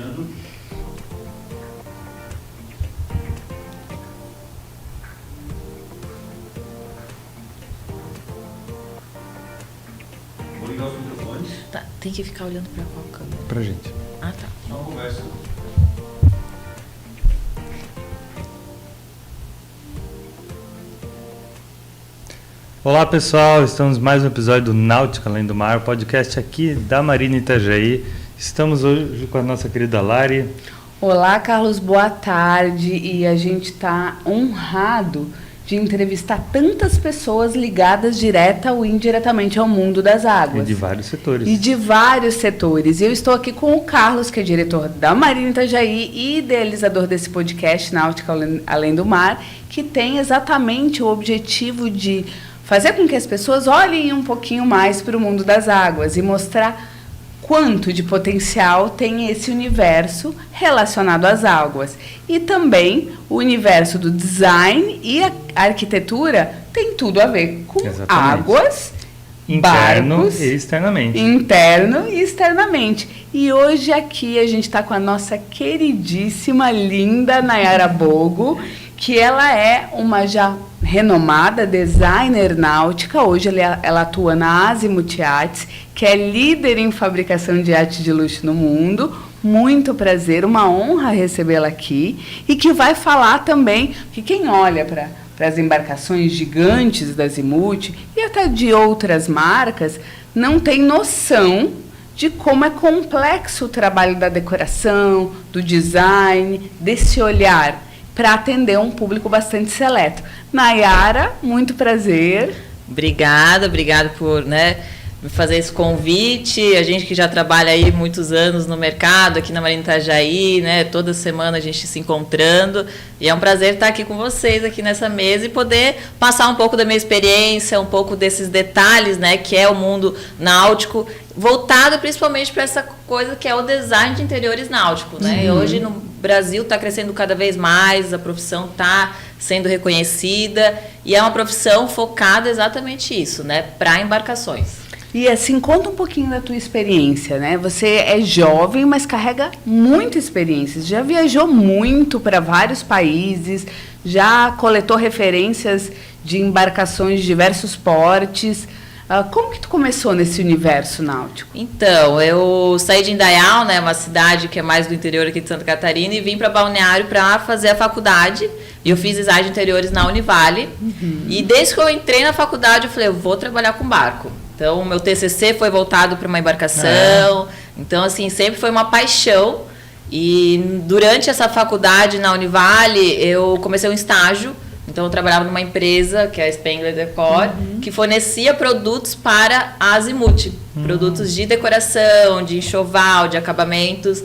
fechando. Vou ligar os microfones. Tá, tem que ficar olhando pra qual câmera? Pra gente. Ah, tá. Só uma conversa. Olá pessoal, estamos em mais um episódio do Náutica Além do Mar, podcast aqui da Marina Itajaí. Estamos hoje com a nossa querida Lari. Olá, Carlos, boa tarde. E a gente está honrado de entrevistar tantas pessoas ligadas direta ou indiretamente ao mundo das águas. E de vários setores. E eu estou aqui com o Carlos, que é diretor da Marina Itajaí e idealizador desse podcast Náutica Além do Mar, que tem exatamente o objetivo de fazer com que as pessoas olhem um pouquinho mais para o mundo das águas e mostrar quanto de potencial tem esse universo relacionado às águas. E também o universo do design e a arquitetura tem tudo a ver com águas, interno barcos, e externamente. Interno e externamente. E hoje aqui a gente está com a nossa queridíssima, linda Nayara Bogo, que ela é uma já renomada designer náutica. Hoje ela atua na Azimuth Yachts, que é líder em fabricação de iates de luxo no mundo. Muito prazer, uma honra recebê-la aqui. E que vai falar também que quem olha para as embarcações gigantes da Azimuth e até de outras marcas não tem noção de como é complexo o trabalho da decoração, do design, desse olhar para atender um público bastante seleto. Nayara, muito prazer. Obrigada por me fazer esse convite. A gente que já trabalha aí muitos anos no mercado, aqui na Marina Itajaí, toda semana a gente se encontrando. E é um prazer estar aqui com vocês, aqui nessa mesa, e poder passar um pouco da minha experiência, um pouco desses detalhes, que é o mundo náutico, voltado principalmente para essa coisa que é o design de interiores náuticos, E hoje no Brasil está crescendo cada vez mais, a profissão está sendo reconhecida e é uma profissão focada exatamente isso, para embarcações. E assim, conta um pouquinho da tua experiência, Você é jovem, mas carrega muita experiência. Já viajou muito para vários países, já coletou referências de embarcações de diversos portes. Como que tu começou nesse universo náutico? Então, eu saí de Indaial, uma cidade que é mais do interior aqui de Santa Catarina, e vim para Balneário para fazer a faculdade. E eu fiz design de interiores na Univale. E desde que eu entrei na faculdade, eu falei, eu vou trabalhar com barco. Então, o meu TCC foi voltado para uma embarcação. Então, assim, sempre foi uma paixão. E durante essa faculdade na Univale, eu comecei um estágio. Então, eu trabalhava numa empresa, que é a Spengler Decor, que fornecia produtos para a Azimuth. Produtos de decoração, de enxoval, de acabamentos.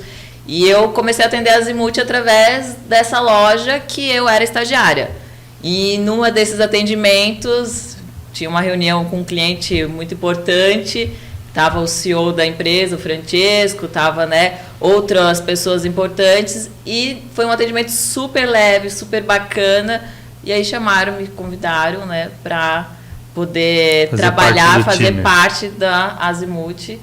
E eu comecei a atender a Azimuth através dessa loja que eu era estagiária. E numa desses atendimentos, tinha uma reunião com um cliente muito importante. Estava o CEO da empresa, o Francesco, estava outras pessoas importantes. E foi um atendimento super leve, super bacana. E aí me convidaram, para poder trabalhar, fazer parte da Azimuth,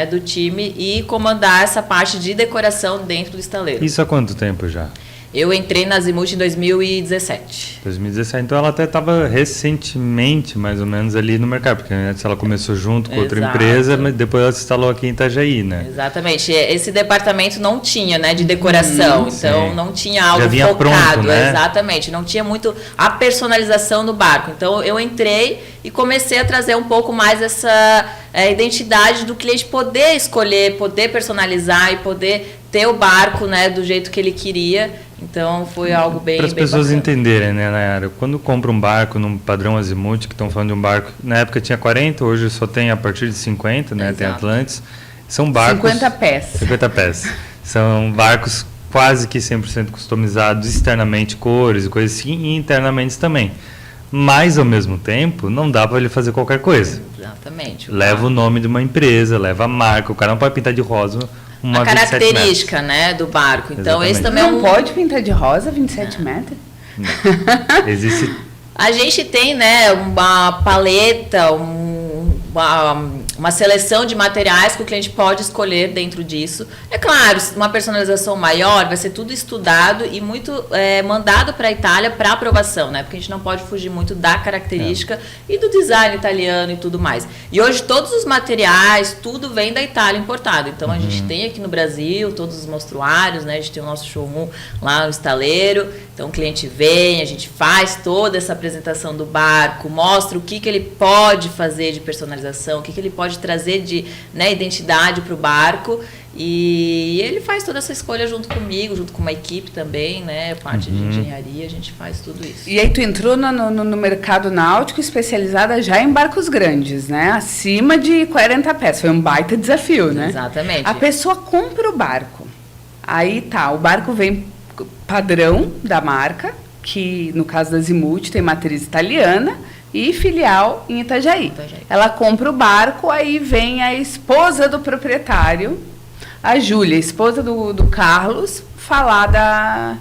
do time, e comandar essa parte de decoração dentro do estaleiro. Isso há quanto tempo já? Eu entrei na Azimuth em 2017. 2017, então ela até estava recentemente, mais ou menos, ali no mercado, porque antes ela começou junto com outra empresa, mas depois ela se instalou aqui em Itajaí, Exatamente. Esse departamento não tinha, de decoração, então sim. Não tinha algo focado. Pronto, Exatamente, não tinha muito a personalização do barco. Então eu entrei e comecei a trazer um pouco mais essa identidade do cliente poder escolher, poder personalizar e poder ter o barco, do jeito que ele queria. Então foi algo bem para as pessoas bacana. entenderem, Nayara, quando compra um barco num padrão Azimuth, que estão falando de um barco, na época tinha 40, hoje só tem a partir de 50, tem Atlantis. São barcos 50 pés. 50 pés. São barcos quase que 100% customizados externamente, cores e coisas assim, e internamente também. Mas, ao mesmo tempo, não dá para ele fazer qualquer coisa. Exatamente. Leva o nome de uma empresa, leva a marca, o cara não pode pintar de rosa uma a característica, do barco. Então, Exatamente. esse também não pode pintar de rosa 27 metros? Não. Existe... A gente tem, uma paleta, uma uma seleção de materiais que o cliente pode escolher dentro disso. É claro, uma personalização maior vai ser tudo estudado e muito mandado para a Itália para aprovação, né? Porque a gente não pode fugir muito da característica e do design italiano e tudo mais. E hoje todos os materiais, tudo vem da Itália importado. Então a gente tem aqui no Brasil todos os mostruários, né? A gente tem o nosso showroom lá no estaleiro. Então o cliente vem, a gente faz toda essa apresentação do barco, mostra o que ele pode fazer de personalização, o que ele pode trazer de, né, identidade para o barco. E ele faz toda essa escolha junto comigo, junto com uma equipe também, né? Parte de engenharia, a gente faz tudo isso. E aí tu entrou no mercado náutico especializada já em barcos grandes, né? Acima de 40 pés. Foi um baita desafio, né? Exatamente. A pessoa compra o barco. Aí tá, o barco vem padrão da marca, que no caso da Azimuth tem matriz italiana e filial em Itajaí. Ela compra o barco, aí vem a esposa do proprietário, a Júlia, esposa do Carlos, falar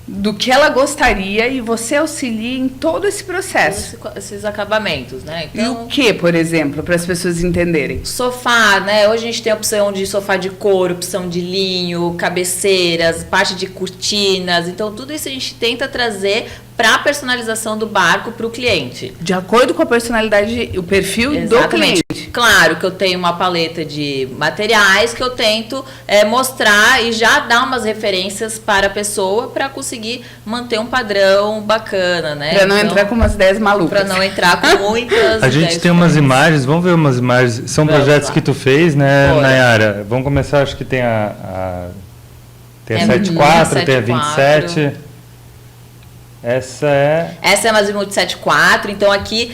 do que ela gostaria e você auxilia em todo esse processo. Esses acabamentos, né? Então, e o que, por exemplo, para as pessoas entenderem? Sofá, né? Hoje a gente tem a opção de sofá de couro, opção de linho, cabeceiras, parte de cortinas. Então, tudo isso a gente tenta trazer para a personalização do barco para o cliente. De acordo com a personalidade, o perfil do cliente. Claro que eu tenho uma paleta de materiais que eu tento mostrar e já dar umas referências para a pessoa para conseguir manter um padrão bacana, né? Para não entrar com umas ideias malucas. Para não entrar com muitas A gente tem umas imagens, vamos ver umas imagens. São projetos que tu fez, né, Nayara? Vamos começar, acho que tem tem a 74, tem a 27. Essa é uma Azimuth 74, então aqui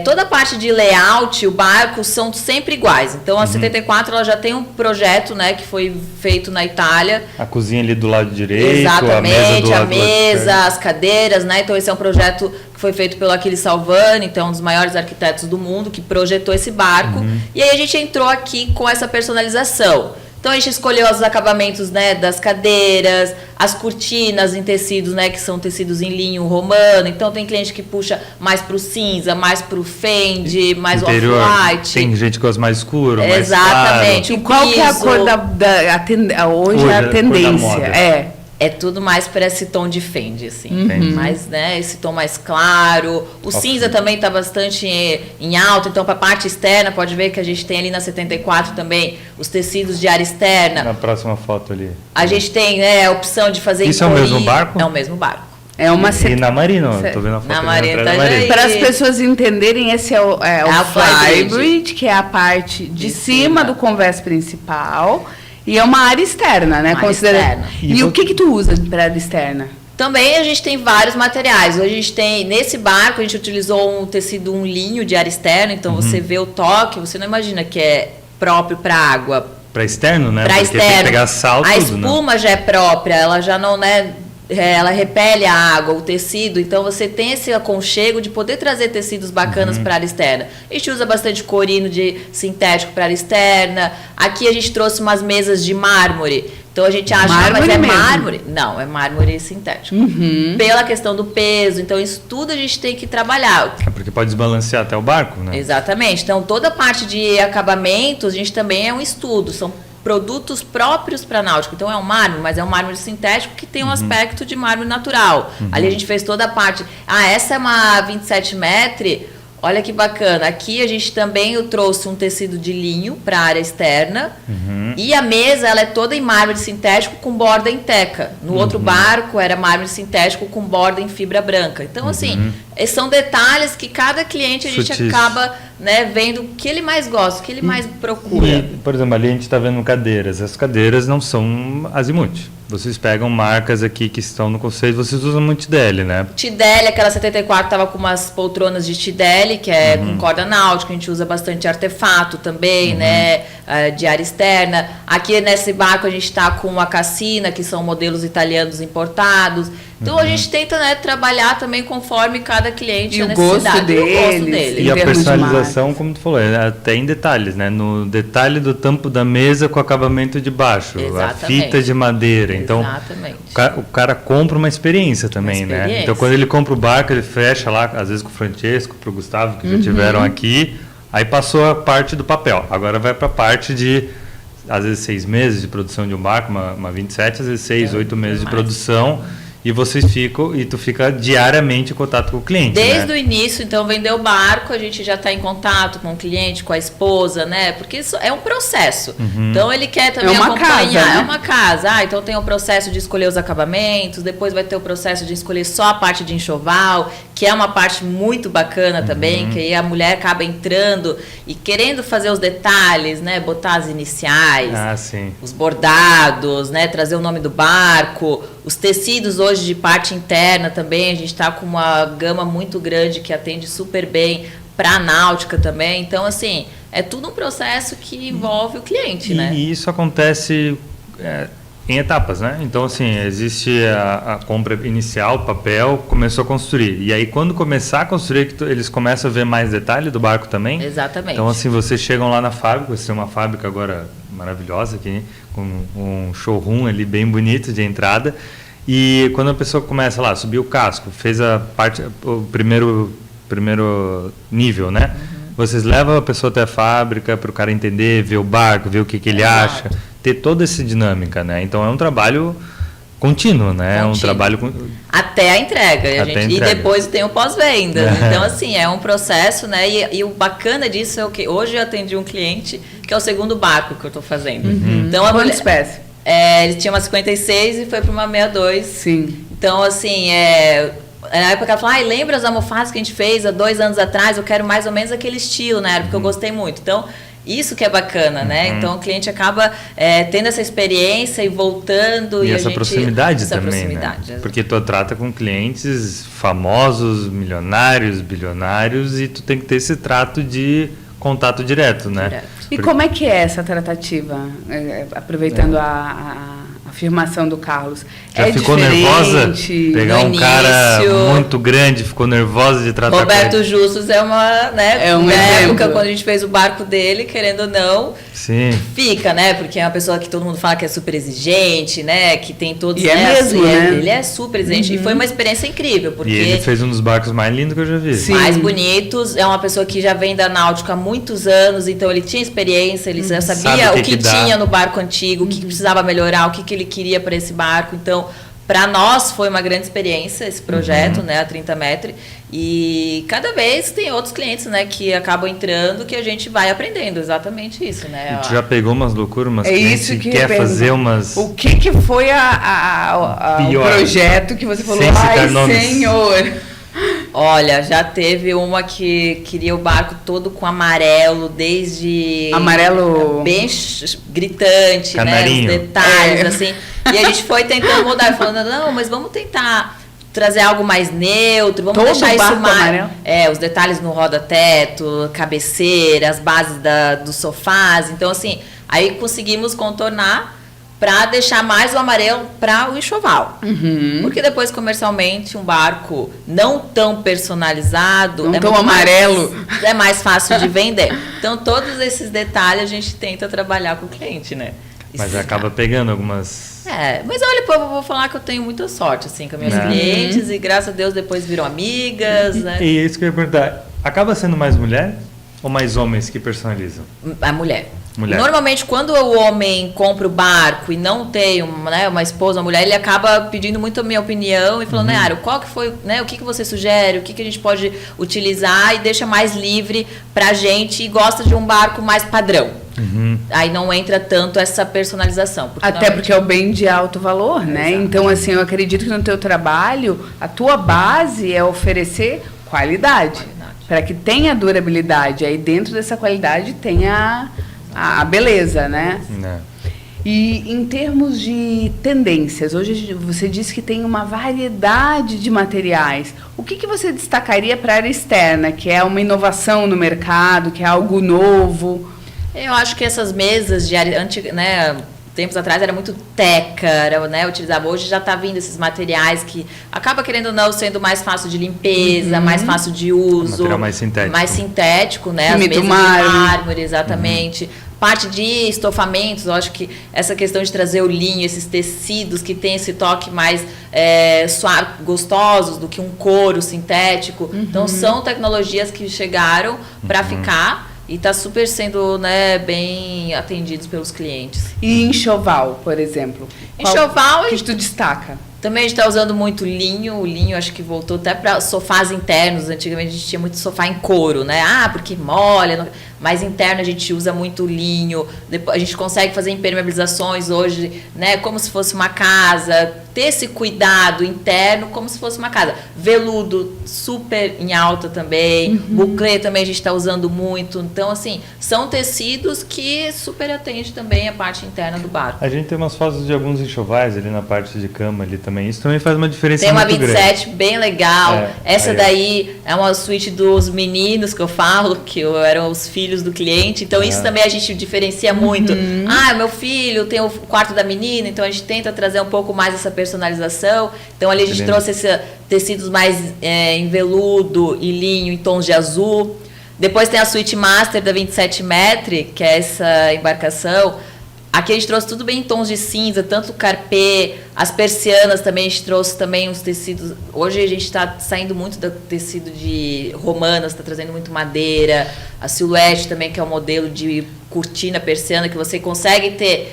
toda a parte de layout, o barco são sempre iguais. Então a 74 ela já tem um projeto, né, que foi feito na Itália. A cozinha ali do lado direito, exatamente, a mesa, as cadeiras, né? Então esse é um projeto que foi feito pelo Achille Salvani, então um dos maiores arquitetos do mundo que projetou esse barco. E aí a gente entrou aqui com essa personalização. Então a gente escolheu os acabamentos, né, das cadeiras, as cortinas em tecidos, né, que são tecidos em linho romano. Então tem cliente que puxa mais pro cinza, mais pro fende, mais off-white. Tem gente que gosta mais escuro, mais exatamente. claro. E qual que é a cor hoje a tendência? É tudo mais para esse tom de fende, assim. Mas, né, esse tom mais claro. O cinza também está bastante em alta. Então, para a parte externa, pode ver que a gente tem ali na 74 também os tecidos de área externa. Na próxima foto ali. A gente tem, né, a opção de fazer Isso é o mesmo barco? É o mesmo barco. E na Marina, tô vendo a foto. Na Marina tá para as pessoas entenderem, esse é o Flybridge, que é a parte de cima do convés principal. E é uma área externa, né? Externa. E o que tu usa para área externa? Também a gente tem vários materiais. Hoje a gente tem, nesse barco, a gente utilizou um linho de área externa. Então você vê o toque, você não imagina que é próprio para água. Para externo, né? Para externo. Tem que pegar sal, a tudo, espuma, né, já é própria, ela já não, né? Ela repele a água, o tecido, então você tem esse aconchego de poder trazer tecidos bacanas para a área externa. A gente usa bastante corino de sintético para a área externa. Aqui a gente trouxe umas mesas de mármore. Então a gente acha, mas é mármore? Não, é mármore sintético. Pela questão do peso, então isso tudo a gente tem que trabalhar. É porque pode desbalancear até o barco, né? Exatamente. Então toda a parte de acabamentos, a gente também é um estudo, são produtos próprios para náutico. Então é um mármore, mas é um mármore sintético que tem um aspecto de mármore natural. Ali a gente fez toda a parte. Essa é uma 27 metros. Olha que bacana. Aqui a gente também trouxe um tecido de linho para a área externa. E a mesa ela é toda em mármore sintético com borda em teca. No outro barco era mármore sintético com borda em fibra branca. Então, assim, são detalhes que cada cliente a gente acaba, né, vendo o que ele mais gosta, o que ele mais procura. Por exemplo, ali a gente está vendo cadeiras. As cadeiras não são Azimuth. Vocês pegam marcas aqui que estão no conceito, vocês usam muito Tidele, né? Tidele, aquela 74 estava com umas poltronas de Tidele, que é com corda náutica, a gente usa bastante artefato também, né? De área externa. Aqui nesse barco a gente está com a Cassina, que são modelos italianos importados. Então a gente tenta, né, trabalhar também conforme cada cliente, e a necessidade e o gosto dele. E a personalização, como tu falou, até em detalhes, né? No detalhe do tampo da mesa com o acabamento de baixo, a fita de madeira. Então, o cara compra uma experiência também, né? Então, quando ele compra o barco, ele fecha lá, às vezes com o Francesco, pro Gustavo, que já tiveram aqui. Aí passou a parte do papel. Agora vai para a parte de, às vezes, 6 meses de produção de um barco, uma 27, às vezes 6, 8 meses de produção. E tu fica diariamente em contato com o cliente. Desde o início, então, vender o barco, a gente já está em contato com o cliente, com a esposa, né? Porque isso é um processo. Então, ele quer também acompanhar. Casa, né? É uma casa. Então tem o processo de escolher os acabamentos, depois vai ter o processo de escolher só a parte de enxoval, que é uma parte muito bacana também, que aí a mulher acaba entrando e querendo fazer os detalhes, né? Botar as iniciais, os bordados, né? Trazer o nome do barco, os tecidos hoje de parte interna também, a gente está com uma gama muito grande que atende super bem para a náutica também. Então, assim, é tudo um processo que envolve o cliente, né? E isso acontece em etapas, né? Então, assim, existe a compra inicial, papel, começou a construir. E aí, quando começar a construir, eles começam a ver mais detalhe do barco também? Exatamente. Então, assim, vocês chegam lá na fábrica, você tem uma fábrica agora maravilhosa aqui, com um showroom ali bem bonito de entrada. E quando a pessoa começa lá, subir o casco, fez o primeiro nível, né? Vocês levam a pessoa até a fábrica para o cara entender, ver o barco, ver o que ele acha, ter toda essa dinâmica, né? Então é um trabalho contínuo, né? É um trabalho até a entrega, e depois tem o pós-venda. Então, assim, é um processo, né? E o bacana disso é o que hoje eu atendi um cliente que é o segundo barco que eu estou fazendo. Então, quantas espécies? Ele tinha uma 56 e foi para uma 62. Sim. Então, assim, na época ela falou, lembra as almofadas que a gente fez há 2 anos atrás? Eu quero mais ou menos aquele estilo, né? Porque eu gostei muito. Então, isso que é bacana, né? Então, o cliente acaba tendo essa experiência e voltando. E essa proximidade também, né? Porque tu trata com clientes famosos, milionários, bilionários, e tu tem que ter esse trato de contato direto, né? E como é que é essa tratativa? Aproveitando a afirmação do Carlos. Já ficou nervosa? Pegar um cara muito grande, ficou nervosa de tratar Roberto Justus é uma, né? Na época, quando a gente fez o barco dele, querendo ou não, fica, né? Porque é uma pessoa que todo mundo fala que é super exigente, né? Que tem todos... E mesmo, né? Ele é super exigente. E foi uma experiência incrível, porque... E ele fez um dos barcos mais lindos que eu já vi. Sim. Mais bonitos. É uma pessoa que já vem da náutica há muitos anos, então ele tinha experiência, ele já sabia o que tinha no barco antigo, o que precisava melhorar, o que ele queria para esse barco. Então, para nós foi uma grande experiência esse projeto, né, a 30 metros. E cada vez tem outros clientes, né, que acabam entrando, que a gente vai aprendendo exatamente isso, né? E tu já pegou umas loucuras, umas clientes que quer fazer umas... O que foi o projeto que você falou, Senhor... Olha, já teve uma que queria o barco todo com amarelo, desde... Amarelo... Bem gritante, Canarinho. Né? Os detalhes, assim. E a gente foi tentando mudar, falando, não, mas vamos tentar trazer algo mais neutro, vamos deixar isso mais... os detalhes no roda-teto, cabeceira, as bases dos sofás. Então, assim, aí conseguimos contornar para deixar mais o amarelo para o enxoval. Porque depois, comercialmente, um barco não tão personalizado... Não tão amarelo. É mais fácil de vender. Então, todos esses detalhes a gente tenta trabalhar com o cliente, né? Mas acaba pegando algumas... Mas olha, eu vou falar que eu tenho muita sorte, assim, com minhas clientes, e graças a Deus depois viram amigas, né? E isso que eu ia perguntar, acaba sendo mais mulher ou mais homens que personalizam? A mulher. Normalmente, quando o homem compra o barco e não tem uma esposa, uma mulher, ele acaba pedindo muito a minha opinião e falando, Nayara, qual que foi, né, o que você sugere, o que a gente pode utilizar, e deixa mais livre pra gente, e gosta de um barco mais padrão. Aí não entra tanto essa personalização. Até porque é o bem de alto valor, né? Exato. Então, assim, eu acredito que no teu trabalho, a tua base é oferecer qualidade. Para que tenha durabilidade. Aí dentro dessa qualidade tenha a beleza, né? E em termos de tendências, hoje você disse que tem uma variedade de materiais. O que você destacaria para a área externa, que é uma inovação no mercado, que é algo novo? Eu acho que essas mesas de área antiga, né, tempos atrás era muito teca, né, utilizava. Hoje já está vindo esses materiais que acaba, querendo ou não, sendo mais fácil de limpeza, mais fácil de uso. Material mais sintético. Mais sintético, né? As mesas de mármore, exatamente. Parte de estofamentos, eu acho que essa questão de trazer o linho, esses tecidos que tem esse toque mais suave, gostosos do que um couro sintético. Então, são tecnologias que chegaram para ficar. e está super sendo, né, bem atendidos pelos clientes. E enxoval, por exemplo? Enxoval, que tu destaca? Também a gente está usando muito linho. O linho acho que voltou até para sofás internos. Antigamente a gente tinha muito sofá em couro, né? Porque molha. Mas interno a gente usa muito linho. Depois a gente consegue fazer impermeabilizações hoje, né? Como se fosse uma casa. Ter esse cuidado interno como se fosse uma casa. Veludo super em alta também. Buclé também a gente está usando muito. Então, assim, são tecidos que super atendem também a parte interna do barco. A gente tem umas fotos de alguns enxovais ali na parte de cama ali também. Isso também faz uma diferença muito grande. Tem uma 27 grande. Bem legal. Essa daí é uma suíte dos meninos que eu falo, que eram os filhos do cliente. Então, isso também a gente diferencia muito. Meu filho tem o quarto da menina, então a gente tenta trazer um pouco mais essa personalização. Então, ali a gente trouxe esses tecidos mais em veludo e linho em tons de azul. Depois tem a suíte master da 27 metros, que é essa embarcação. Aqui a gente trouxe tudo bem em tons de cinza, tanto o carpê, as persianas também, a gente trouxe também uns tecidos. Hoje a gente está saindo muito do tecido de romanas, está trazendo muito madeira. A silhuete também, que é um modelo de cortina persiana, que você consegue ter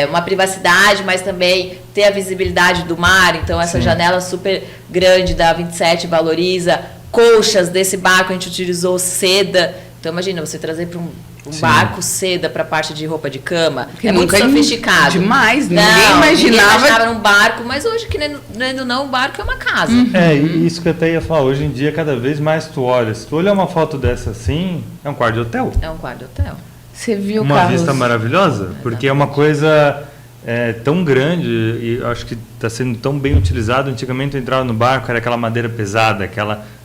uma privacidade, mas também ter a visibilidade do mar. Então essa janela super grande da 27 valoriza. Colchas desse barco a gente utilizou seda. Então imagina, você trazer para um barco seda para a parte de roupa de cama. Que é muito sofisticado. Demais, ninguém imaginava num barco, mas hoje, querendo ou não, um barco é uma casa. E isso que eu até ia falar, hoje em dia, cada vez mais tu olha. Se tu olhar uma foto dessa assim, é um quarto de hotel. É um quarto de hotel. Você viu, uma Carlos? Vista maravilhosa, porque é uma coisa tão grande e acho que está sendo tão bem utilizado. Antigamente eu entrava no barco, era aquela madeira pesada,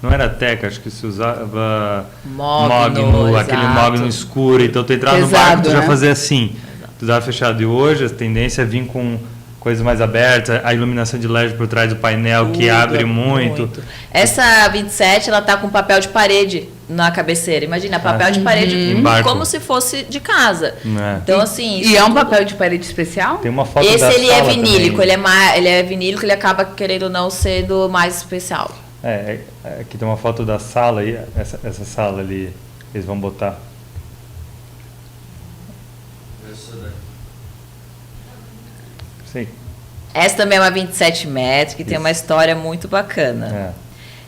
não era teca, acho que se usava mogno, aquele mogno escuro. Então tu entrava no barco, tu já fazia assim, tu dava fechado. E hoje a tendência é vir com coisas mais abertas, a iluminação de LED por trás do painel que abre muito. Essa 27, ela tá com papel de parede na cabeceira. Imagina, papel de parede como se fosse de casa. Então, assim... E é um papel de parede especial? Tem uma foto Esse ele é vinílico, também. ele é vinílico, ele acaba, querendo ou não, sendo mais especial. Aqui tem uma foto da sala aí, essa sala ali, eles vão botar. Sim. Essa também é uma 27 metros, que tem uma história muito bacana.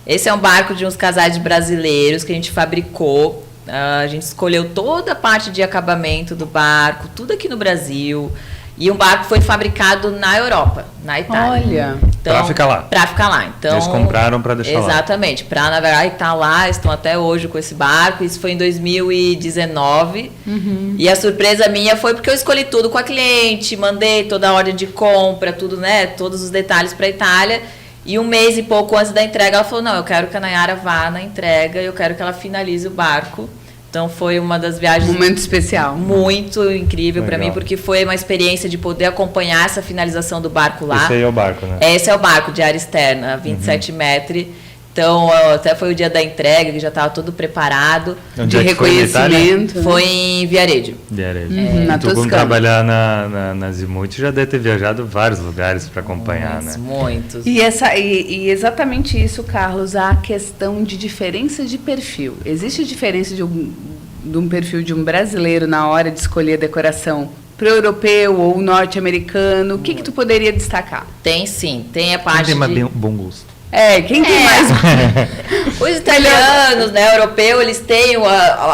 Esse é um barco de uns casais brasileiros que a gente fabricou. A gente escolheu toda a parte de acabamento do barco, tudo aqui no Brasil. E um barco foi fabricado na Europa, na Itália. Olha! Então, para ficar lá. Para ficar lá. Então, eles compraram para deixar lá. Exatamente. Para navegar e tá lá, estão até hoje com esse barco. Isso foi em 2019. E a surpresa minha foi porque eu escolhi tudo com a cliente, mandei toda a ordem de compra, tudo, né? Todos os detalhes para a Itália. E um mês e pouco antes da entrega, ela falou, não, eu quero que a Nayara vá na entrega, eu quero que ela finalize o barco. Então foi uma das viagens... Um momento especial. Muito incrível para mim, porque foi uma experiência de poder acompanhar essa finalização do barco lá. Esse aí é o barco, né? Esse é o barco de área externa, 27 metros. Então, até foi o dia da entrega, que já estava todo preparado. De reconhecimento. Foi em Viareggio. Na tu, como trabalhar na Zimuth, já deve ter viajado vários lugares para acompanhar, né? Muitos. E exatamente isso, Carlos, a questão de diferença de perfil. Existe diferença de um perfil de um brasileiro na hora de escolher a decoração para o europeu ou norte-americano? O que tu poderia destacar? Tem sim, tem a parte Quem tem bom gosto? Quem tem mais... Os italianos, né, europeus, eles têm,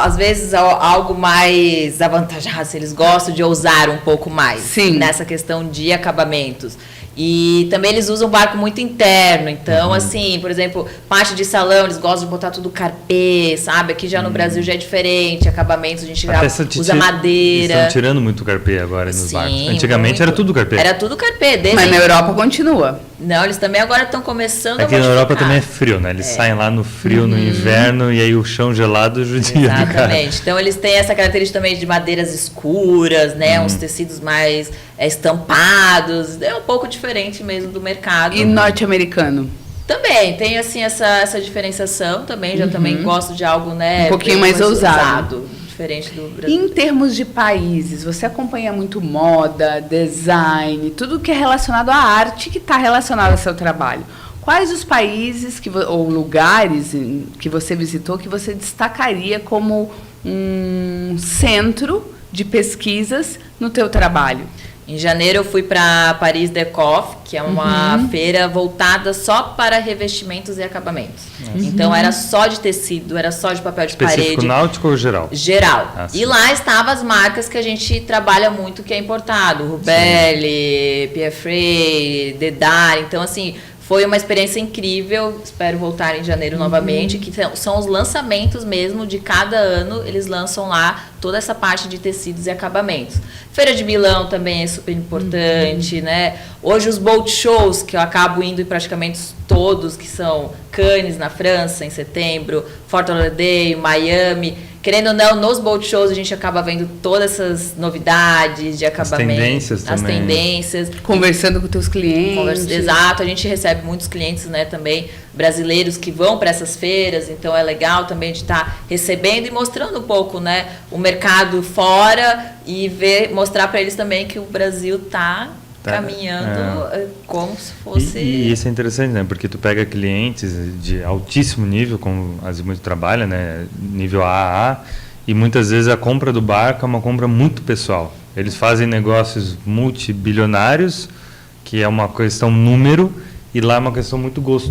às vezes, algo mais avantajado, eles gostam de ousar um pouco mais nessa questão de acabamentos. E também eles usam barco muito interno. Então, assim, por exemplo, parte de salão, eles gostam de botar tudo carpê, sabe? Aqui já no Brasil já é diferente, acabamentos, a gente já usa madeira. Estão tirando muito carpê agora nos barcos. Antigamente era tudo carpê. Era tudo carpê. Mas na Europa continua. Não, eles também agora estão começando Aqui na Europa também é frio, né? Eles saem lá no frio, no inverno, e aí o chão gelado judia. Exatamente. Então, eles têm essa característica também de madeiras escuras, né? Uns tecidos mais estampados. É um pouco diferente mesmo do mercado. E norte-americano? Também, tem assim essa diferenciação também. Já também gosto de algo, né? Um pouquinho mais ousado. Diferente do Brasil. Em termos de países, você acompanha muito moda, design, tudo que é relacionado à arte que está relacionado ao seu trabalho. Quais os países ou lugares que você visitou que você destacaria como um centro de pesquisas no teu trabalho? Em janeiro eu fui para Paris Decoff, que é uma feira voltada só para revestimentos e acabamentos. Então era só de tecido, era só de papel de Específico parede. náutico ou geral? Geral. E lá estavam as marcas que a gente trabalha muito, que é importado. Rubelli, Piafre, Dedar. Então, assim, foi uma experiência incrível. Espero voltar em janeiro novamente, que são os lançamentos mesmo de cada ano. Eles lançam lá toda essa parte de tecidos e acabamentos. Feira de Milão também é super importante, né? Hoje os boat shows, que eu acabo indo em praticamente todos, que são Cannes na França em setembro, Fort Lauderdale, Miami. Querendo ou não, nos boat shows a gente acaba vendo todas essas novidades de acabamento. As tendências também. As tendências. Conversando com teus clientes. Exato, a gente recebe muitos clientes, né, também brasileiros que vão para essas feiras, então é legal também de estar recebendo e mostrando um pouco, né, o mercado fora e mostrar para eles também que o Brasil está caminhando como se fosse... E isso é interessante, né? Porque tu pega clientes de altíssimo nível, como a Azimuth trabalha, né? Nível AAA, e muitas vezes a compra do barco é uma compra muito pessoal. Eles fazem negócios multibilionários, que é uma questão número, e lá é uma questão muito gosto.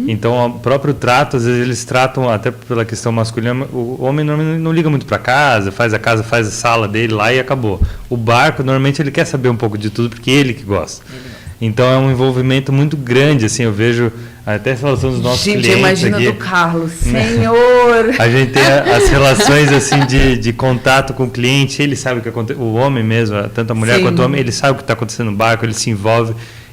Então, o próprio trato, às vezes eles tratam, até pela questão masculina, o homem normalmente não liga muito para casa, faz a sala dele lá e acabou. O barco, normalmente, ele quer saber um pouco de tudo, porque ele que gosta. Então, é um envolvimento muito grande, assim, eu vejo, até as relações dos nossos clientes imagina aqui, do Carlos, Senhor! A gente tem as relações, assim, de contato com o cliente, ele sabe o que acontece, o homem mesmo, tanto a mulher quanto o homem, ele sabe o que está acontecendo no barco, ele se envolve.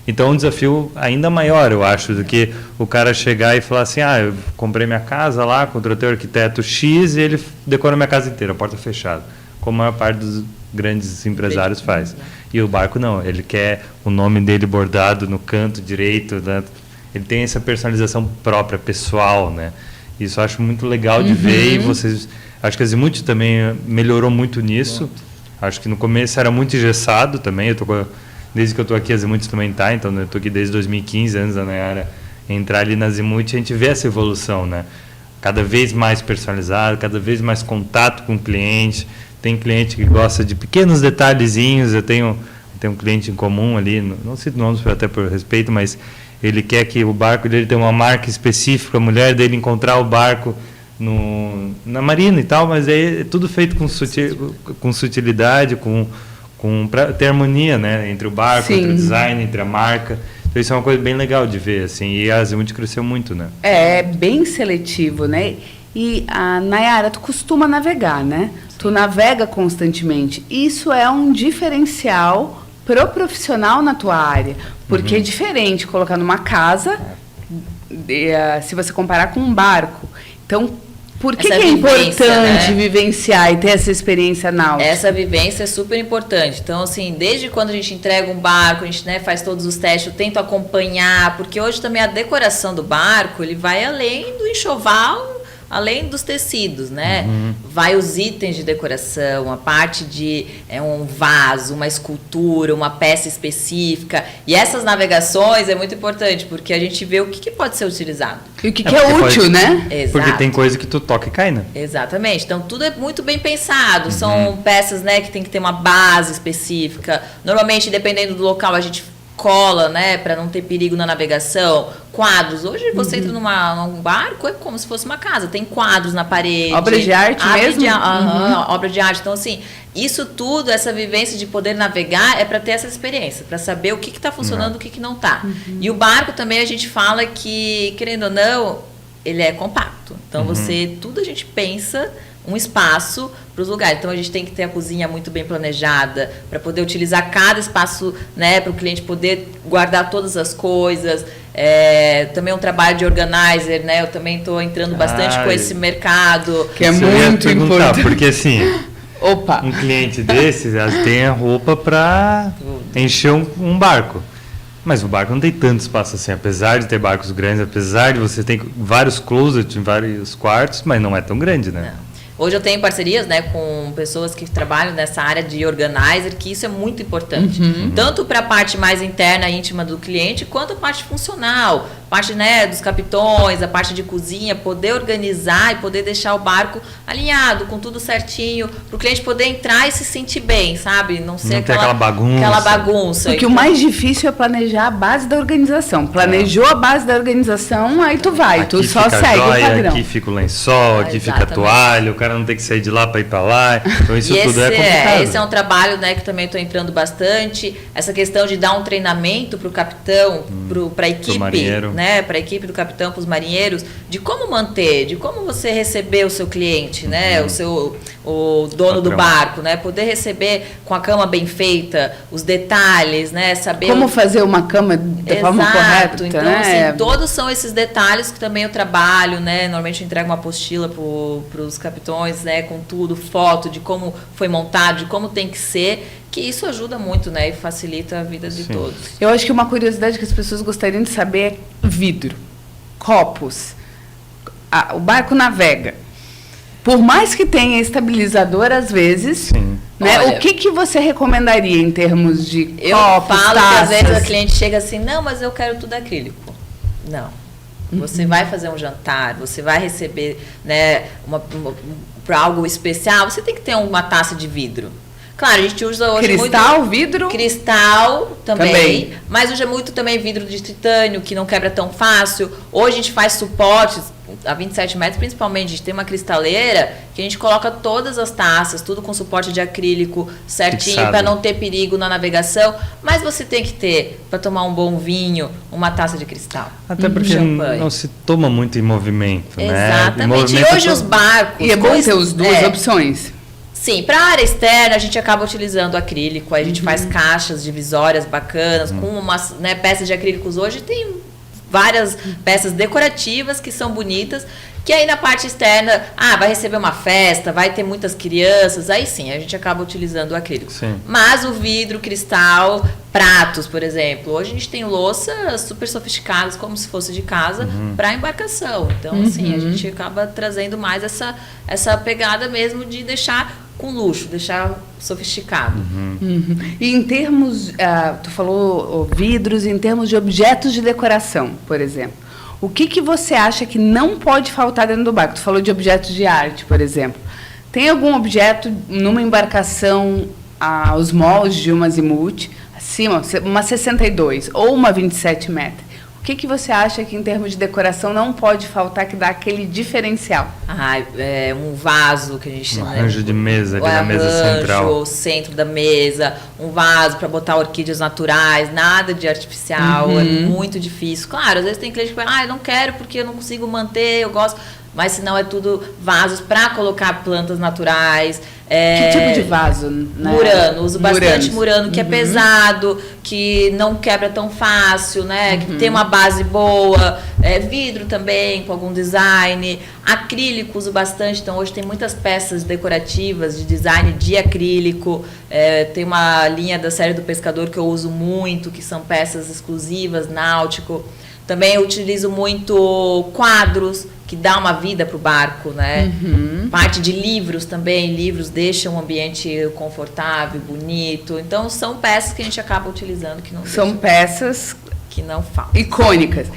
Então, é um desafio ainda maior, eu acho, do que o cara chegar e falar assim, eu comprei minha casa lá, contratei o arquiteto X e ele decorou minha casa inteira, porta fechada, como a maior parte dos grandes empresários faz. E o barco não, ele quer o nome dele bordado no canto direito, né? Ele tem essa personalização própria, pessoal, né? Isso eu acho muito legal de ver e vocês... Acho que a Azimuth também melhorou muito nisso. Acho que no começo era muito engessado também, desde que eu estou aqui, a Azimuth também está, então eu estou aqui desde 2015, antes da Nayara entrar ali na Azimuth, a gente vê essa evolução, né? Cada vez mais personalizado, cada vez mais contato com o cliente. Tem cliente que gosta de pequenos detalhezinhos, eu tenho um cliente em comum ali, não cito nomes até por respeito, mas ele quer que o barco dele tenha uma marca específica, a mulher dele encontrar o barco na marina e tal, mas é tudo feito com sutilidade, para ter harmonia, né, entre o barco, entre o design, entre a marca. Então isso é uma coisa bem legal de ver, assim, e a Azimuth cresceu muito, né? É bem seletivo, né? E a Nayara, tu costuma navegar, né? Tu navega constantemente. Isso é um diferencial pro profissional na tua área, porque é diferente colocar numa casa, se você comparar com um barco. Então, por que é importante vivenciar e ter essa experiência náutica? Essa vivência é super importante. Então, assim, desde quando a gente entrega um barco, a gente, né, faz todos os testes, eu tento acompanhar, porque hoje também a decoração do barco, ele vai além do enxoval, além dos tecidos, né? Vai os itens de decoração, a parte de um vaso, uma escultura, uma peça específica. E essas navegações é muito importante, porque a gente vê o que pode ser utilizado. E o que é útil, né? Exato. Porque tem coisa que tu toca e cai, né? Exatamente. Então, tudo é muito bem pensado. São peças, né, que tem que ter uma base específica. Normalmente, dependendo do local, a gente cola, né, para não ter perigo na navegação. Quadros. Hoje você entra num barco, é como se fosse uma casa. Tem quadros na parede. Obra de arte mesmo? Obra de arte. Então, assim, isso tudo, essa vivência de poder navegar é para ter essa experiência, para saber o que está funcionando e o que não está. E o barco também a gente fala que, querendo ou não, ele é compacto. Então, tudo a gente pensa um espaço para os lugares. Então, a gente tem que ter a cozinha muito bem planejada para poder utilizar cada espaço, né, para o cliente poder guardar todas as coisas. Também um trabalho de organizer, né? Eu também estou entrando bastante com esse mercado. Que é muito importante. Porque, assim, um cliente desse tem a roupa para encher um barco. Mas o barco não tem tanto espaço assim, apesar de ter barcos grandes, apesar de você ter vários closets em vários quartos, mas não é tão grande, né? Não. Hoje eu tenho parcerias, né, com pessoas que trabalham nessa área de organizer, que isso é muito importante. Tanto para a parte mais interna, íntima do cliente, quanto a parte funcional. parte, né, dos capitões, a parte de cozinha, poder organizar e poder deixar o barco alinhado, com tudo certinho, para o cliente poder entrar e se sentir bem, sabe? Não ser aquela bagunça. Porque o mais difícil é planejar a base da organização. Planejou a base da organização, aí tu vai, aqui tu só fica segue joia, o padrão. Aqui fica o lençol, aqui fica a toalha, o cara não tem que sair de lá para ir para lá. Então isso tudo é complicado. Esse é um trabalho, né, que também estou entrando bastante. Essa questão de dar um treinamento para o capitão, para a equipe, né, para a equipe do capitão, para os marinheiros, de como manter, de como você receber o seu cliente, né, o dono do barco, né, poder receber com a cama bem feita, os detalhes, né, saber como fazer uma cama da forma correta, então, né? assim, todos são esses detalhes que também eu trabalho, né, normalmente eu entrego uma apostila para os capitões, né, com tudo, foto de como foi montado, de como tem que ser, que isso ajuda muito, né, e facilita a vida de todos. Eu acho que uma curiosidade que as pessoas gostariam de saber é vidro, copos, o barco navega. Por mais que tenha estabilizador, às vezes, né, olha, o que você recomendaria em termos de copos, eu falo taças? Que às vezes a cliente chega assim, não, mas eu quero tudo acrílico. Não. Você vai fazer um jantar, você vai receber, né, para algo especial, você tem que ter uma taça de vidro. Claro, a gente usa hoje cristal, muito vidro? Cristal também, mas usa muito também vidro de titânio, que não quebra tão fácil. Hoje a gente faz suportes a 27 metros, principalmente, a gente tem uma cristaleira que a gente coloca todas as taças, tudo com suporte de acrílico certinho, para não ter perigo na navegação. Mas você tem que ter, para tomar um bom vinho, uma taça de cristal. Até porque não se toma muito em movimento, né? Exatamente. E hoje os barcos... E é bom ter as duas opções. Sim, para a área externa a gente acaba utilizando acrílico, aí a gente faz caixas divisórias bacanas, com umas, né, peças de acrílicos hoje, tem várias peças decorativas que são bonitas, que aí na parte externa, vai receber uma festa, vai ter muitas crianças, aí sim, a gente acaba utilizando o acrílico. Sim. Mas o vidro, cristal, pratos, por exemplo, hoje a gente tem louças super sofisticadas, como se fosse de casa, para embarcação. Então, assim, a gente acaba trazendo mais essa pegada mesmo de deixar com luxo, deixar sofisticado. E em termos, tu falou vidros, em termos de objetos de decoração, por exemplo, o que você acha que não pode faltar dentro do barco? Tu falou de objetos de arte, por exemplo. Tem algum objeto numa embarcação, os moldes de uma azimuth, acima, uma 62 ou uma 27 metros? O que você acha que em termos de decoração não pode faltar, que dá aquele diferencial? Um vaso que a gente... Um arranjo de mesa ali na mesa central. O centro da mesa, um vaso para botar orquídeas naturais, nada de artificial, é muito difícil. Claro, às vezes tem cliente que fala, eu não quero porque eu não consigo manter, eu gosto... Mas se não é tudo vasos para colocar plantas naturais. Que tipo de vaso? Né? Murano, uso bastante murano, que é pesado, que não quebra tão fácil, né? Que tem uma base boa. Vidro também, com algum design. Acrílico uso bastante, então hoje tem muitas peças decorativas de design de acrílico. Tem uma linha da série do Pescador que eu uso muito, que são peças exclusivas, náutico. Também eu utilizo muito quadros, que dá uma vida para o barco, né? Parte de livros também, livros deixam um ambiente confortável, bonito. Então, são peças que a gente acaba utilizando. Que não são peças que não faltam. Icônicas.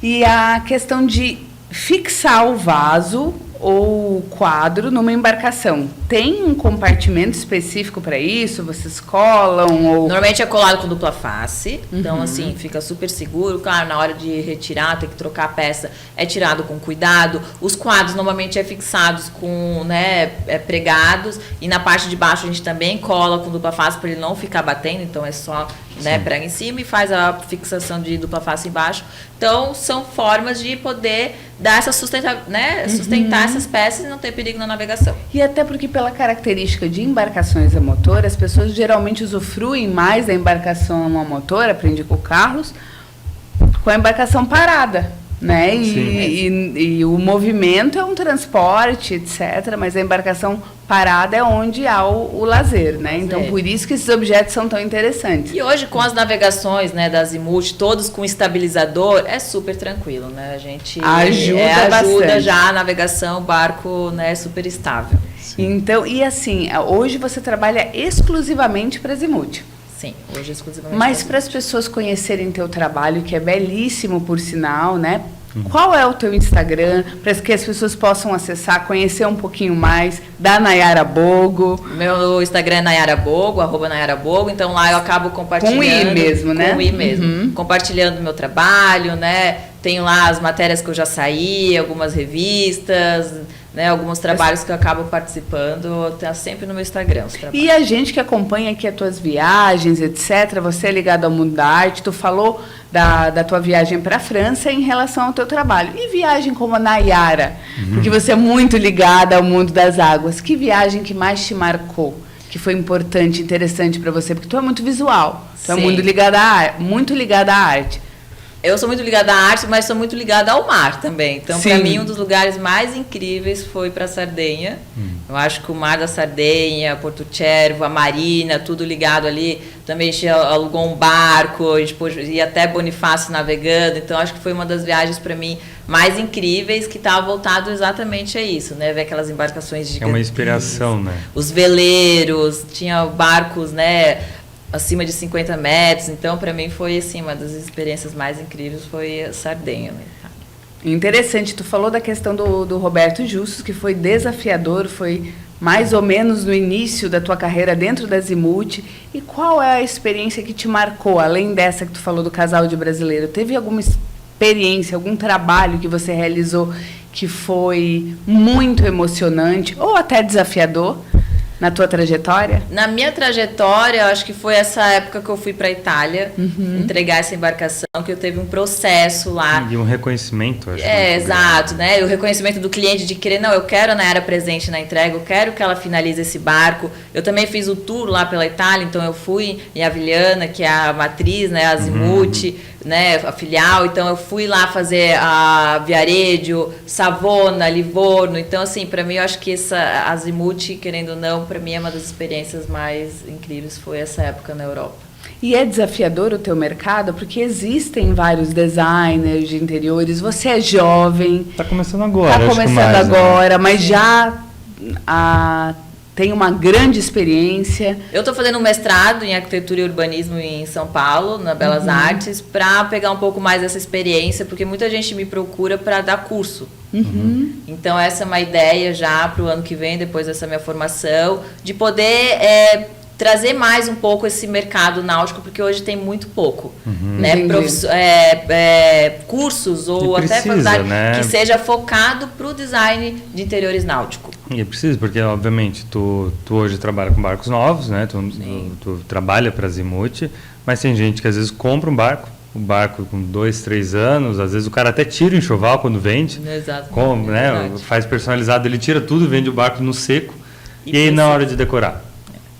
E a questão de fixar o vaso ou quadro numa embarcação, tem um compartimento específico para isso? Vocês colam? Ou... Normalmente é colado com dupla face, então assim, fica super seguro. Claro, na hora de retirar, tem que trocar a peça, é tirado com cuidado. Os quadros normalmente é fixados com, né, pregados, e na parte de baixo a gente também cola com dupla face para ele não ficar batendo, então é só, né, prega em cima e faz a fixação de dupla face embaixo. Então, são formas de poder dar essa sustentar essas peças e não ter perigo na navegação. E até porque, pela característica de embarcações a motor, as pessoas geralmente usufruem mais da embarcação a motor, aprendi com o Carlos, com a embarcação parada, né? E o movimento é um transporte, etc., mas a embarcação parada é onde há o lazer, né? Então, por isso que esses objetos são tão interessantes. E hoje, com as navegações, né, da azimuth, todos com estabilizador, é super tranquilo, né? A gente ajuda já a navegação, o barco, né, é super estável. Então, e assim, hoje você trabalha exclusivamente para azimuth? Sim, hoje exclusivamente. Mas para as pessoas conhecerem teu trabalho, que é belíssimo por sinal, né? Qual é o teu Instagram, para que as pessoas possam acessar, conhecer um pouquinho mais da Nayara Bogo? Meu Instagram é Nayara Bogo, @Nayara Bogo, então lá eu acabo compartilhando. Com I mesmo, né? Com I mesmo. Compartilhando meu trabalho, né? Tenho lá as matérias que eu já saí, algumas revistas, né? Alguns trabalhos que eu acabo participando, tá sempre no meu Instagram. E a gente que acompanha aqui as tuas viagens, etc., você é ligado ao mundo da arte, tu falou da tua viagem para a França em relação ao teu trabalho. E viagem como a Nayara, porque você é muito ligada ao mundo das águas. Que viagem que mais te marcou? Que foi importante, interessante para você? Porque tu é muito visual, tu é muito ligada à arte. Eu sou muito ligada à arte, mas sou muito ligada ao mar também. Então, para mim, um dos lugares mais incríveis foi para Sardenha. Eu acho que o Mar da Sardenha, Porto Cervo, a Marina, tudo ligado ali. Também a gente alugou um barco, a gente ia até Bonifácio navegando. Então, acho que foi uma das viagens para mim mais incríveis, que estava voltado exatamente a isso, né? Ver aquelas embarcações gigantes. É uma inspiração, né? Os veleiros, tinha barcos, né? Acima de 50 metros, então para mim foi assim, uma das experiências mais incríveis foi a Sardenha. Né? Interessante, tu falou da questão do Roberto Justus, que foi desafiador, foi mais ou menos no início da tua carreira dentro da Azimuth. E qual é a experiência que te marcou, além dessa que tu falou do Casal de Brasileiro? Teve alguma experiência, algum trabalho que você realizou que foi muito emocionante ou até desafiador? Na tua trajetória? Na minha trajetória, eu acho que foi essa época que eu fui para a Itália entregar essa embarcação, que eu teve um processo lá. E um reconhecimento, acho. Exato, né? O reconhecimento do cliente de querer, não, eu quero a Nayara presente na entrega, eu quero que ela finalize esse barco. Eu também fiz o tour lá pela Itália, então eu fui em Avigliana, que é a matriz, né, a Azimuth, né, a filial, então eu fui lá fazer a Viareggio, Savona, Livorno. Então, assim, para mim, eu acho que essa Azimuth, querendo ou não, para mim é uma das experiências mais incríveis, foi essa época na Europa. E é desafiador o teu mercado, porque existem vários designers de interiores, você é jovem. Está começando agora. Está começando agora, mas já tem uma grande experiência. Eu estou fazendo um mestrado em arquitetura e urbanismo em São Paulo, na Belas Artes, para pegar um pouco mais dessa experiência, porque muita gente me procura para dar curso. Então, essa é uma ideia já para o ano que vem, depois dessa minha formação, de poder trazer mais um pouco esse mercado náutico, porque hoje tem muito pouco. Né? Cursos ou até faculdade, né? Que seja focado para o design de interiores náutico. E é preciso, porque obviamente tu hoje trabalha com barcos novos, né? Tu trabalha para a Azimuth, mas tem gente que às vezes compra um barco com 2, 3 anos, às vezes o cara até tira o enxoval quando vende. Exato. Né? Faz personalizado, ele tira tudo, vende o barco no seco, e aí na hora de decorar.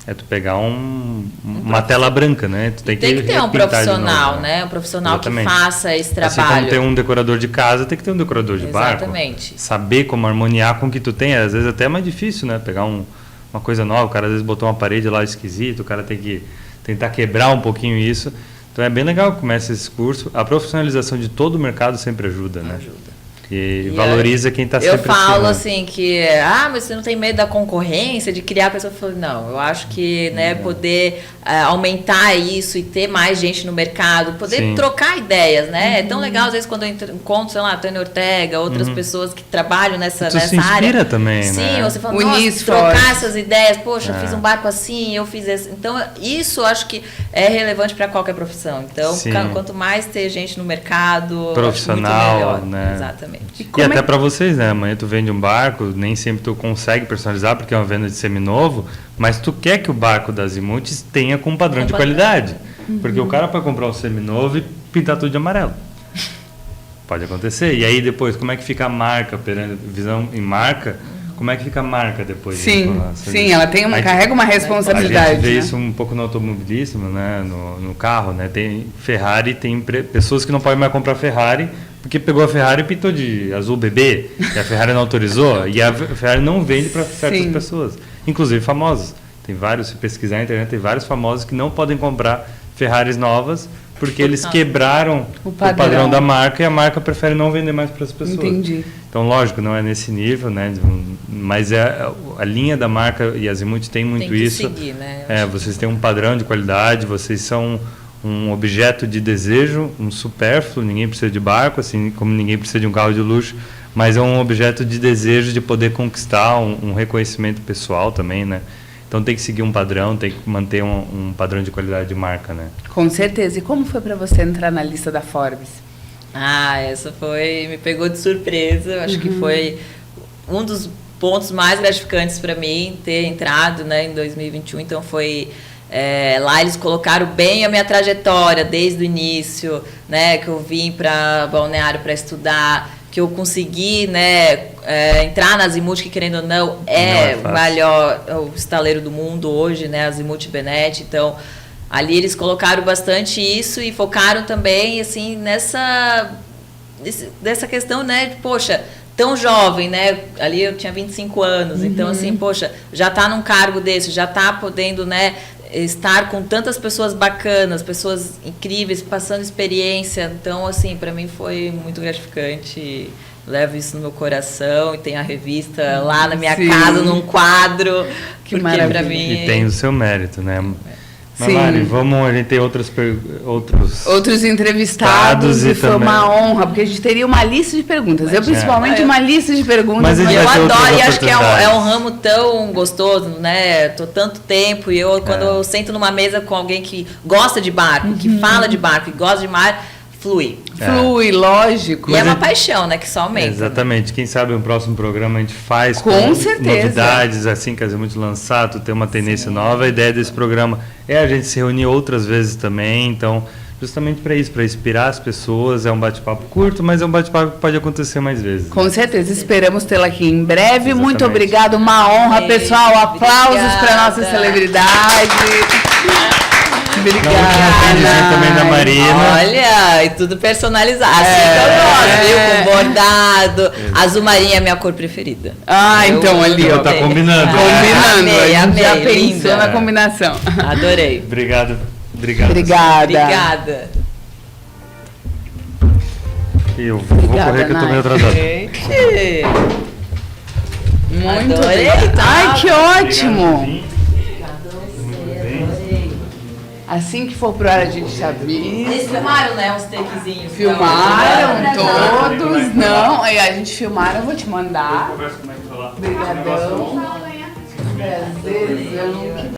É tu pegar uma tela branca, né? Tu tem que ter um profissional, né? Um profissional Exatamente. Que faça esse trabalho. Assim como tem um decorador de casa, tem que ter um decorador de barco. Exatamente. Saber como harmoniar com o que tu tem, às vezes até é mais difícil, né? Pegar uma coisa nova, o cara às vezes botou uma parede lá esquisita, o cara tem que tentar quebrar um pouquinho isso. Então é bem legal que comece esse curso. A profissionalização de todo o mercado sempre ajuda, né? Ajuda. E valoriza quem está sempre Eu falo assim que, mas você não tem medo da concorrência, de criar a pessoa? Eu falo, não, eu acho que poder aumentar isso e ter mais gente no mercado, poder trocar ideias, né? É tão legal, às vezes, quando eu encontro, sei lá, Tânia Ortega, outras pessoas que trabalham nessa se área. Inspira também, sim, né? Você fala, nossa, trocar essas ideias, poxa, eu fiz um barco assim, eu fiz esse. Então, isso eu acho que é relevante para qualquer profissão. Então, quanto mais ter gente no mercado, profissional, muito melhor. Né? Exatamente. E até para vocês, né? Amanhã tu vende um barco, nem sempre tu consegue personalizar porque é uma venda de seminovo, mas tu quer que o barco das Azimuth tenha com um padrão de qualidade. Porque o cara pode comprar um seminovo e pintar tudo de amarelo. Pode acontecer. E aí depois, como é que fica a marca, visão em marca? Como é que fica a marca depois? Sim, ela tem carrega uma responsabilidade. A gente vê isso um pouco no automobilismo, né? No carro, né? Tem Ferrari, tem pessoas que não podem mais comprar Ferrari porque pegou a Ferrari e pintou de azul bebê, e a Ferrari não autorizou, e a Ferrari não vende para certas pessoas, inclusive famosos. Tem vários, se pesquisar na internet, tem vários famosos que não podem comprar Ferraris novas porque eles quebraram o padrão da marca e a marca prefere não vender mais para as pessoas. Entendi. Então, lógico, não é nesse nível, né? Mas a linha da marca e a Azimuth tem muito isso. Seguir, né? Vocês têm um padrão de qualidade, vocês são um objeto de desejo, um supérfluo, ninguém precisa de barco, assim como ninguém precisa de um carro de luxo, mas é um objeto de desejo de poder conquistar um reconhecimento pessoal também, né? Então tem que seguir um padrão, tem que manter um padrão de qualidade de marca, né? Com certeza. E como foi para você entrar na lista da Forbes? Essa me pegou de surpresa. Eu acho que foi um dos pontos mais gratificantes para mim ter entrado, né, em 2021. Então foi lá eles colocaram bem a minha trajetória desde o início, né, que eu vim para Balneário para estudar, que eu consegui, né, entrar na Azimuth, que querendo ou não o melhor o estaleiro do mundo hoje, né, Azimuth Benet. Então ali eles colocaram bastante isso e focaram também assim dessa questão, né, de, poxa, tão jovem, né? Ali eu tinha 25 anos, então assim, poxa, já está num cargo desse, já está podendo, né, estar com tantas pessoas bacanas, pessoas incríveis, passando experiência. Então, assim, para mim foi muito gratificante. Levo isso no meu coração e tem a revista lá na minha casa, num quadro. Que maravilha. Pra mim... E tem o seu mérito, né? Mas, Mari, a gente tem outros entrevistados e foi uma honra, porque a gente teria uma lista de perguntas. Eu, principalmente, uma lista de perguntas. Mas eu adoro e acho que é um ramo tão gostoso, né? Tô tanto tempo e quando eu sento numa mesa com alguém que gosta de barco, que fala de barco, que gosta de mar, flui. Flui, lógico. E é uma paixão, né? Que só aumenta. Exatamente. Quem sabe um próximo programa a gente faz com certeza. Novidades, assim que a Azimuth lançar, tu tem uma tendência nova. A ideia desse programa é a gente se reunir outras vezes também. Então, justamente para isso, para inspirar as pessoas. É um bate-papo curto, mas é um bate-papo que pode acontecer mais vezes. Com certeza. Esperamos tê-la aqui em breve. Exatamente. Muito obrigado. Uma honra, pessoal. Aplausos para nossa celebridade. Obrigada. Também da Marina. Olha, e tudo personalizado. Assim que eu gosto, viu? Com bordado. Azul marinho é a minha cor preferida. Então ali, ó. Tá combinando. Amei, amei. Já pensou na combinação. Adorei. Obrigado. Obrigada. Eu vou correr que eu tô meio atrasado. Muito adorei. Ai, que ótimo. Assim que for pro ar, a gente te avisa. Eles filmaram, né? Uns takezinhos. Filmaram todos. Não, a gente filmaram, eu vou te mandar. Obrigadão. Prazerzão.